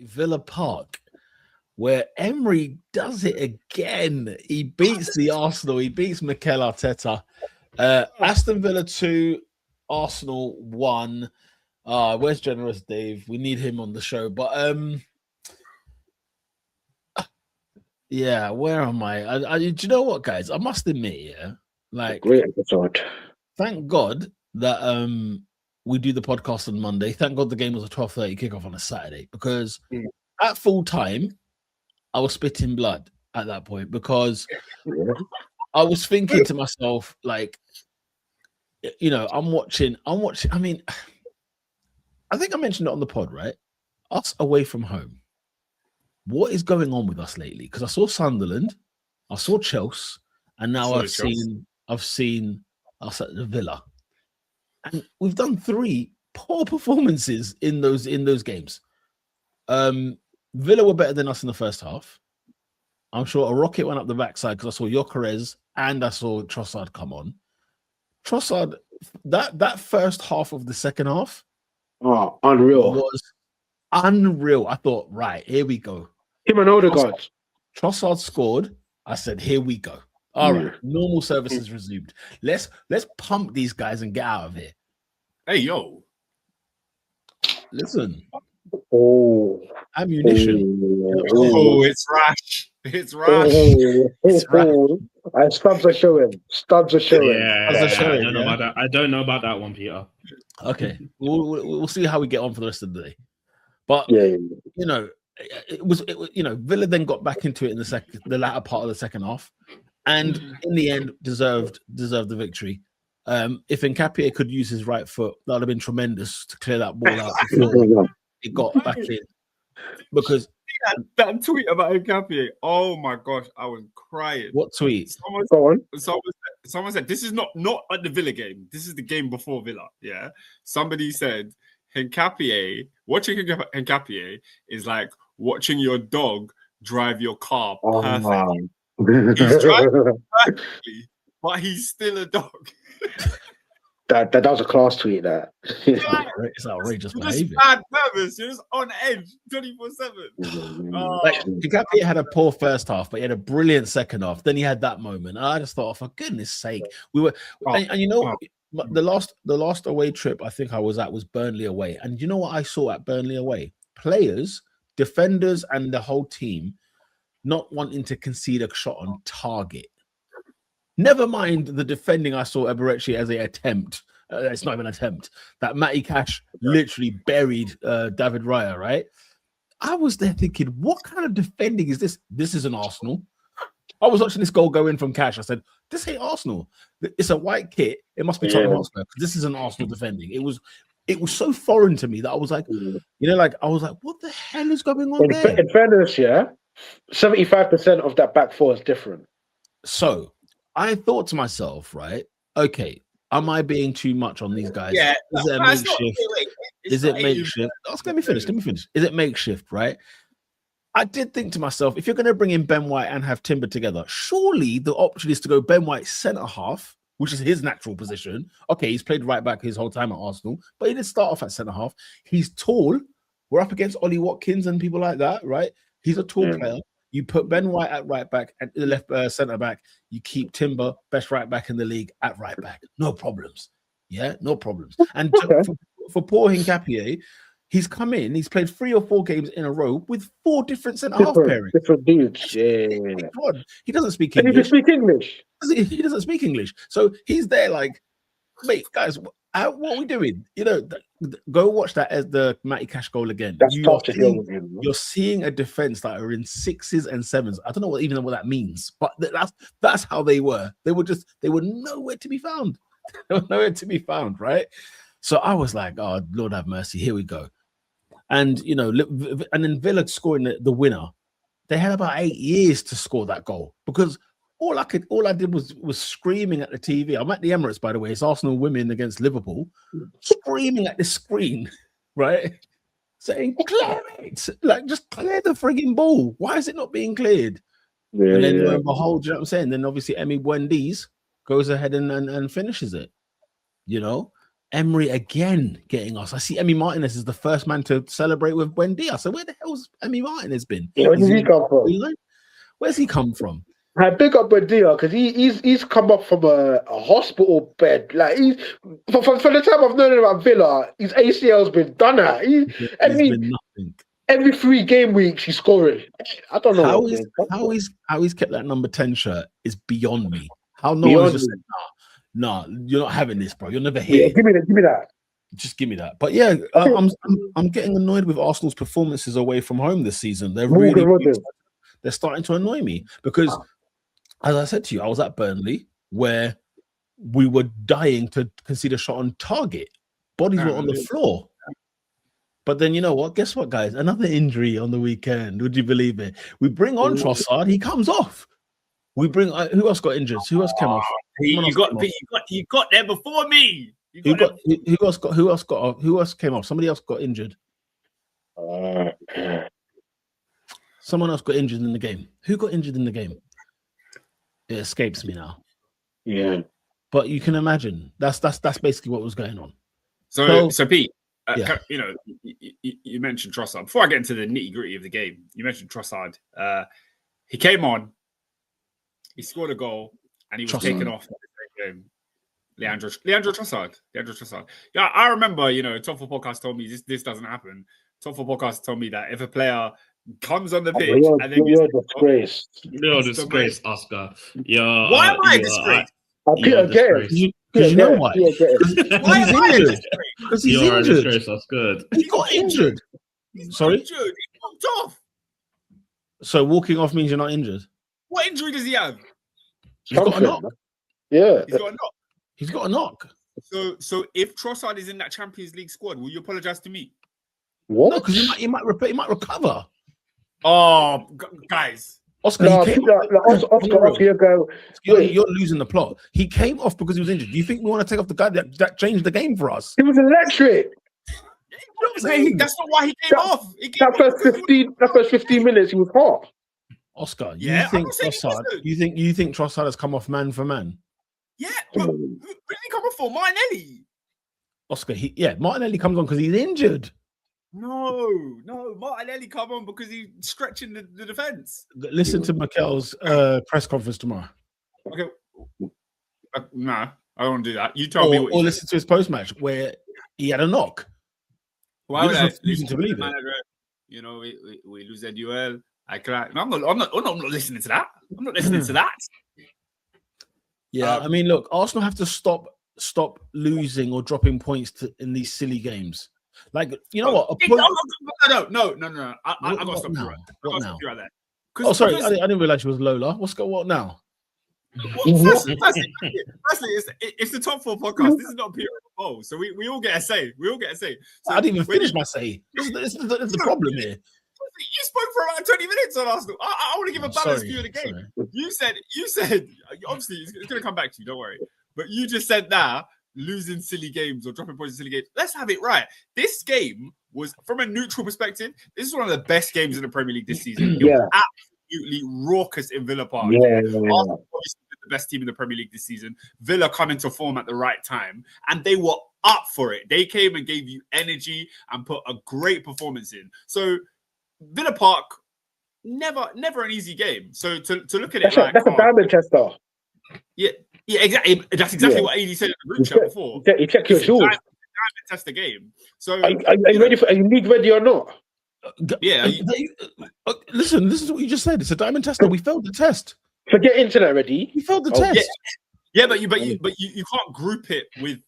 Villa Park, where Emery does it again. He beats the Arsenal. He beats Mikel Arteta. Aston Villa 2, Arsenal 1. Where's Generous Dave? We need him on the show. But yeah, where am I? Do you know what, guys? I must admit, yeah, like, great episode. Thank God that we do the podcast on Monday. Thank God the game was a 12:30 kickoff on a Saturday, because at full time I was spitting blood at that point, because I was thinking to myself, like, you know, I'm watching. I mean, I think I mentioned it on the pod, right? Us away from home. What is going on with us lately? Because I saw Sunderland, I saw Chelsea, and now I've seen us at the Villa, and we've done 3 poor performances in those games. Villa were better than us in the first half. I'm sure a rocket went up the backside because I saw Gyökeres and I saw Trossard come on. Trossard, that first half of the second half, unreal, was unreal. I thought, right, here we go. Him and Odegaard. Trossard scored. I said, here we go. All right, normal services resumed. Let's pump these guys and get out of here. Hey, yo. Listen. Ammunition. It's rash. It's rash. It's rash. Stubbs are showing. Yeah, I don't know about that one, Peter. Okay. We'll see how we get on for the rest of the day. But you know, it was Villa then got back into it in the latter part of the second half, and in the end deserved the victory. If Nkapie could use his right foot, that would have been tremendous to clear that ball out before it got back in. Because that tweet about Nkapie, oh my gosh, I was crying. What tweet? Someone said this is not at the Villa game. This is the game before Villa. Yeah. Somebody said Nkapie, watching Nkapie is like watching your dog drive your car perfectly. He's driving perfectly, but he's still a dog. That was a class tweet. That it's outrageous You're behavior. just bad nervous. You're just on edge 24/7. Like, Nkapie had a poor first half, but he had a brilliant second half. Then he had that moment. I just thought, for goodness sake, we were. And you know, the last away trip I think I was at was Burnley away. And you know what I saw at Burnley away? Players, defenders, and the whole team not wanting to concede a shot on target. Never mind the defending I saw Eberechi as an attempt. It's not even an attempt. That Matty Cash literally buried David Raya, right? I was there thinking, what kind of defending is this? This isn't Arsenal. I was watching this goal go in from Cash. I said, this ain't Arsenal. It's a white kit. It must be Tottenham Hotspur. This is an Arsenal defending. It was so foreign to me that I was like, what the hell is going on there? In fairness, 75% of that back four is different. So I thought to myself, right, okay, am I being too much on these guys? Yeah, is it a makeshift? Is it makeshift? Let me finish. Is it makeshift, right? I did think to myself, if you're going to bring in Ben White and have Timber together, surely the option is to go Ben White centre half, which is his natural position. Okay, he's played right back his whole time at Arsenal, but he did start off at centre half. He's tall. We're up against Ollie Watkins and people like that, right? He's a tall player. You put Ben White at right back and the left centre back. You keep Timber, best right back in the league, at right back. No problems. Yeah, no problems. And for poor Nkapie, he's come in. He's played 3 or 4 games in a row with 4 different centre half pairings. Different dudes. Yeah. He doesn't speak English. He doesn't speak English. He doesn't speak English. So he's there like, mate, guys, what are we doing? You know, go watch that as the Matty Cash goal again. You're seeing a defense that are in 6s and 7s. I don't know what that means, but that's how they were. They were nowhere to be found. They were nowhere to be found, right? So I was like, oh, Lord have mercy, here we go. And you know, and then Villa scoring the winner. They had about 8 years to score that goal because all I did was screaming at the TV. I'm at the Emirates, by the way. It's Arsenal women against Liverpool, screaming at the screen, right? Saying, clear it! Like, just clear the frigging ball. Why is it not being cleared? And then lo and behold, you know what I'm saying? Then obviously Emi Buendiz goes ahead and finishes it. You know? Emery again getting us. I see Emi Martinez is the first man to celebrate with Buendia. So where the hell's Emi Martinez been? Yeah, where did he come from? Where's he come from? I big up Buendia because he's come up from a hospital bed. Like he's for the time I've known him at Villa, his ACL's been done at. Been nothing. Every 3 game weeks he's scoring. I don't know how he's kept that number 10 shirt is beyond me. How no one's just said, nah, you're not having this, bro. You're never here. Yeah, give me that. Just give me that. But yeah, I'm getting annoyed with Arsenal's performances away from home this season. They're starting to annoy me because, as I said to you, I was at Burnley where we were dying to concede a shot on target. Bodies were on the floor. But then you know what? Guess what, guys? Another injury on the weekend. Would you believe it? We bring on Trossard. He comes off. We bring who else got injured? Who else came off? You got there before me. Who else came off? Somebody else got injured. Someone else got injured in the game. Who got injured in the game? It escapes me now. Yeah. But you can imagine that's basically what was going on. So Pete, you know, you mentioned Trossard. Before I get into the nitty-gritty of the game, you mentioned Trossard. He came on, he scored a goal, and he was taken off in the same game. Leandro Trossard. Yeah, I remember, you know, Top 4 Podcast told me this doesn't happen. Top 4 Podcast told me that if a player comes on the pitch and then you're disgraced. You're disgraced, Oscar. Why am I disgraced? Because you know why? Why am I disgraced? Because he's injured. That's good. He got injured. Sorry? He walked off. So walking off means you're not injured? What injury does he have? He's got a knock. Yeah. He's got a knock. So if Trossard is in that Champions League squad, will you apologize to me? What? No, because he might recover. Oh, guys. Oscar, Oscar, you go. You're losing the plot. He came off because he was injured. Do you think we want to take off the guy that changed the game for us? He was electric. That's not why he came off. That first 15 minutes, he was hot. Oscar, you think Trossard has come off man for man? Yeah, but who did he come off for? Martinelli. Oscar, Martinelli comes on because he's injured. No, Martinelli come on because he's stretching the defense. Listen to Mikel's press conference tomorrow. Okay, no, I don't want to do that. You tell me. Or listen to his post match where he had a knock. Why would I listen to believe it? You know, we lose a duel. I cry. No, I'm not listening to that. I'm not listening to that. Yeah, I mean, look, Arsenal have to stop losing or dropping points in these silly games. Like, you know what? No. I got to stop you right. What now? There. Oh, sorry, I didn't realize she was Lola. What now? Firstly, it's the Top 4 Podcast. This is not Peter Bowl, so we all get a say. So I didn't even finish my say. This is the problem here. You spoke for about 20 minutes on Arsenal. I want to give a balanced view of the game. Sorry. You said, obviously, it's going to come back to you, don't worry. But you just said that losing silly games or dropping points in silly games. Let's have it right. This game was, from a neutral perspective, this is one of the best games in the Premier League this season. It was absolutely raucous in Villa Park. Arsenal obviously the best team in the Premier League this season. Villa come into form at the right time, and they were up for it. They came and gave you energy and put a great performance in. So Villa Park, never an easy game. So to look at it that's a diamond tester. Yeah, exactly. That's exactly what AD said in the group chat before. You check your shoes. Diamond test the game. So are you ready are you league ready or not? Yeah. Listen, this is what you just said. It's a diamond tester. We failed the test. Forget internet ready. We failed the test. Yeah, but you can't group it with.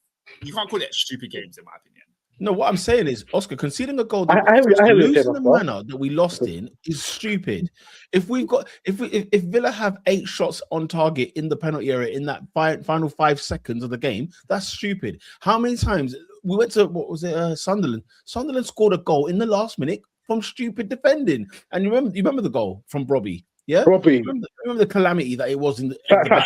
You can't call it stupid games, in my opinion. No, what I'm saying is, Oscar, conceding a goal losing the manner that we lost in is stupid. If Villa have 8 shots on target in the penalty area in that final 5 seconds of the game, that's stupid. How many times we went to Sunderland? Sunderland scored a goal in the last minute from stupid defending. And you remember the goal from Robbie? Yeah, Robbie. Remember the calamity that it was in the.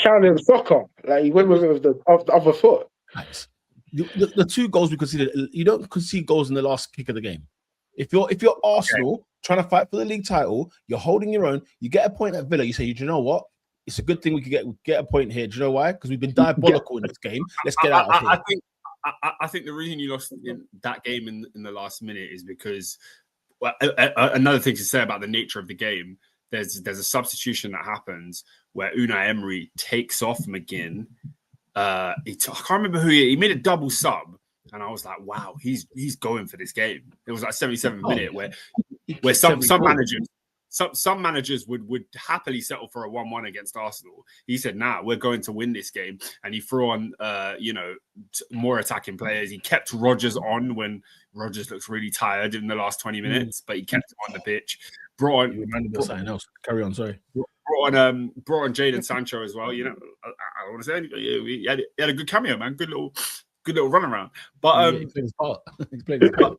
Shouting soccer, like he went with the other foot. Nice. The 2 goals we conceded, you don't concede goals in the last kick of the game. If you're Arsenal trying to fight for the league title, you're holding your own, you get a point at Villa, you say, you know what? It's a good thing we could get a point here. Do you know why? Because we've been diabolical in this game. Let's get out of here. I think the reason you lost in that game in the last minute is because another thing to say about the nature of the game. There's a substitution that happens where Unai Emery takes off McGinn. I can't remember who he made a double sub, and I was like, wow, he's going for this game. It was like 77th minute where some managers would happily settle for a 1-1 against Arsenal. He said, nah, we're going to win this game. And he threw on, more attacking players. He kept Rodgers on when Rodgers looks really tired in the last 20 minutes, but he kept him on the pitch. Brought on something else. Carry on, sorry. Brought on Jadon Sancho as well. I don't want to say anything. He had a good cameo, man. Good little run around. But he played his part. He's played his part.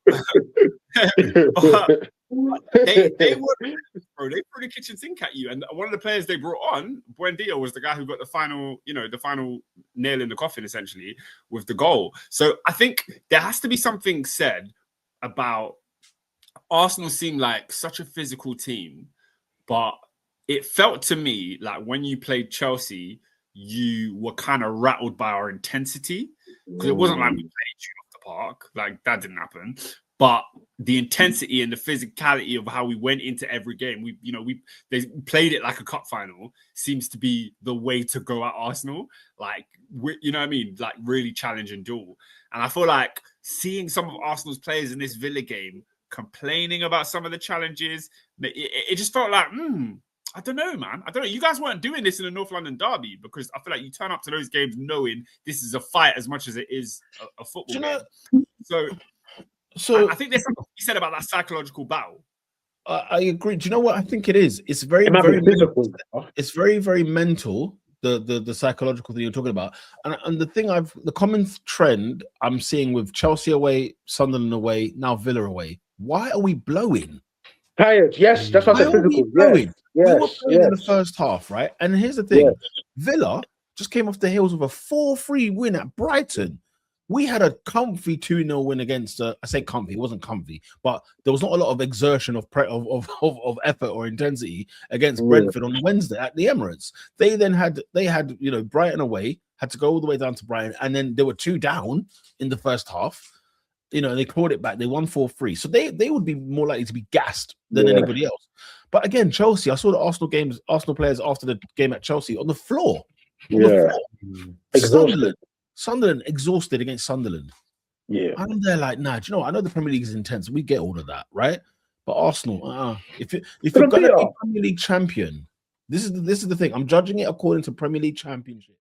They threw the kitchen sink at you, and one of the players they brought on, Buendia, was the guy who got the final nail in the coffin, essentially, with the goal. So I think there has to be something said about Arsenal seem like such a physical team, but it felt to me like when you played Chelsea, you were kind of rattled by our intensity, because it wasn't like we played you off the park, like that didn't happen. But the intensity and the physicality of how we went into every game, they played it like a cup final, seems to be the way to go at Arsenal. Like, you know what I mean? Like, really challenge and duel. And I feel like seeing some of Arsenal's players in this Villa game complaining about some of the challenges, it just felt like, I don't know, man. I don't know. You guys weren't doing this in the North London derby, because I feel like you turn up to those games knowing this is a fight as much as it is a football game. So I think there's something you said about that psychological battle. I agree. Do you know what I think it is? It's very physical. It's very, very mental. The psychological thing you're talking about, and the common trend I'm seeing with Chelsea away, Sunderland away, now Villa away. Why are we blowing? Tired. Yes, that's what I'm physical. Yes. We were blowing in the first half, right? And here's the thing: Villa just came off the heels of a 4-3 win at Brighton. We had a comfy 2-0 win against. I say comfy, it wasn't comfy, but there was not a lot of exertion of effort or intensity against Brentford on Wednesday at the Emirates. They had Brighton away, had to go all the way down to Brighton, and then they were 2 down in the first half. They clawed it back. They won 4-3, so they would be more likely to be gassed than anybody else. But again, Chelsea, I saw the Arsenal players after the game at Chelsea on the floor. Exhausted. Sunderland exhausted against Sunderland. Yeah. And they're like, nah, do you know what? I know the Premier League is intense. We get all of that, right? But Arsenal, if you're going to be Premier League champion, this is the thing. I'm judging it according to Premier League championship.